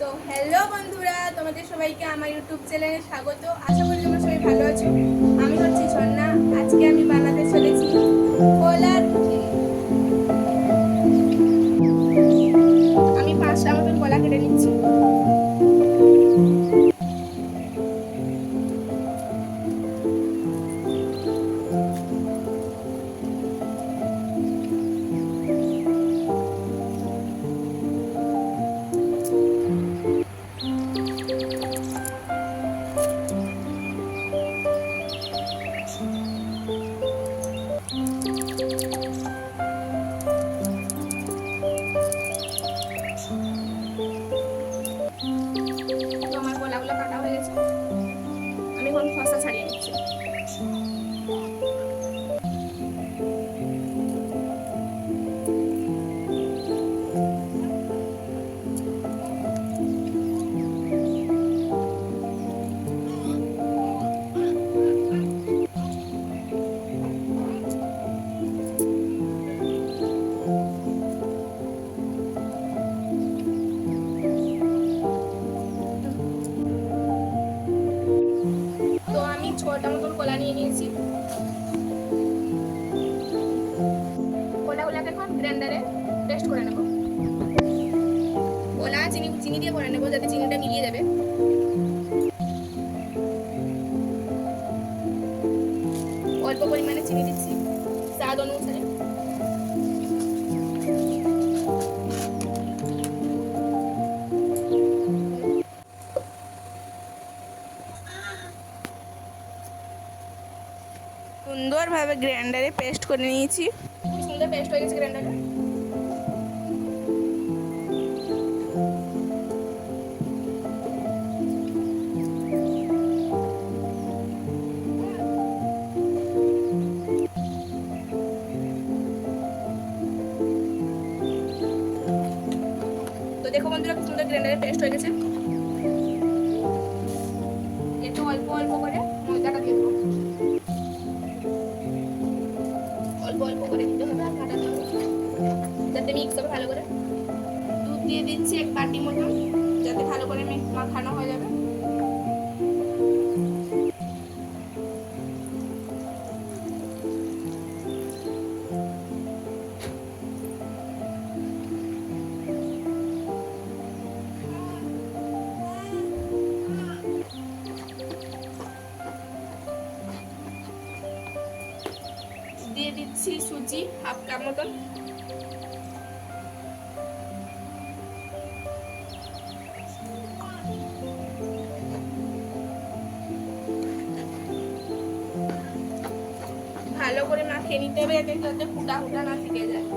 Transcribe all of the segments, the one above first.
তো হ্যালো বন্ধুরা, তোমাদের সবাইকে আমার ইউটিউব চ্যানেলে স্বাগত। আশা করি তোমরা সবাই ভালো আছো। আমি হচ্ছি ঝর্ণা। আজকে আমি বানাতে চলেছি কলার খিচুড়ি। আমি 5টা মতন কলা কেটে নিচ্ছি। তো আমার কলাগুলো কাটা হয়ে গেছে, আমি এখন খোসা ছাড়িয়ে নিচ্ছি। তো আমি 6টা মতন কলা নিয়ে নিয়েছি। কলাগুলোকে এখন গ্রাইন্ডারে পেস্ট করে নেব। কলা চিনি দিয়ে করে নেব, যাতে চিনিটা মিলিয়ে যাবে। অল্প পরিমাণে চিনি দিচ্ছি, স্বাদ অনুসারে। সুন্দরভাবে গ্রাইন্ডারে পেস্ট করে নিয়েছি। খুব সুন্দর পেস্ট হয়ে গেছে গ্রাইন্ডারে। তো দেখো বন্ধুরা, খুব সুন্দর গ্রাইন্ডারে পেস্ট হয়ে গেছে। একটু অল্প অল্প করে ময়দাটা দিয়ে দেবো। অল্প অল্প করে দিতে হবে আর কাটাতে হবে, যাতে মিক্স হবে ভালো করে। দুধ দিয়ে দিচ্ছি 1 বাটি মতন, যাতে ভালো করে মাখানো হয়ে যাবে। দিয়ে দিচ্ছি সুজি 1/2 কাপ মতন। ভালো করে মাখিয়ে নিতে হবে, যাতে ফুটা ফুটা না থেকে যায়।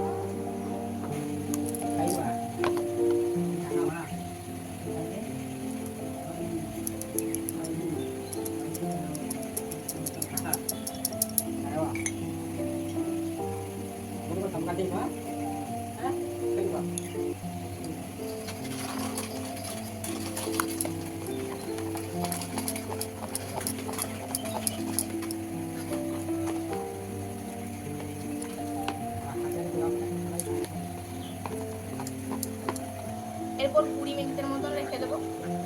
এরপর 20 মিনিটের মতন রেখে দেবো,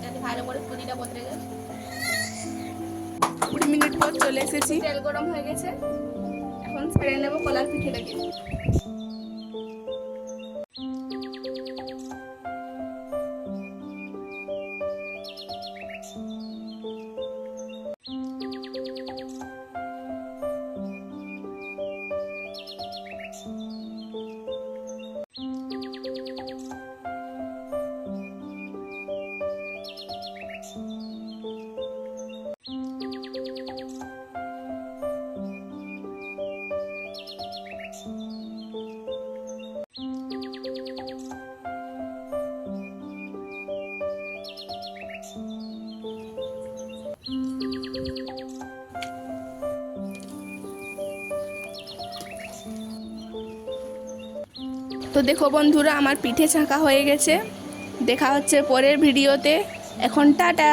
যাতে ভালো করে সুজিটা বসে যায়। 20 মিনিট পর চলে এসেছি। তেল গরম হয়ে গেছে, এখন ছেড়ে নেবো কলার পিঠেটাকে। তো দেখো বন্ধুরা, আমার পিঠে ছাঁকা হয়ে গেছে। দেখা হচ্ছে পরের ভিডিওতে। এখন টাটা।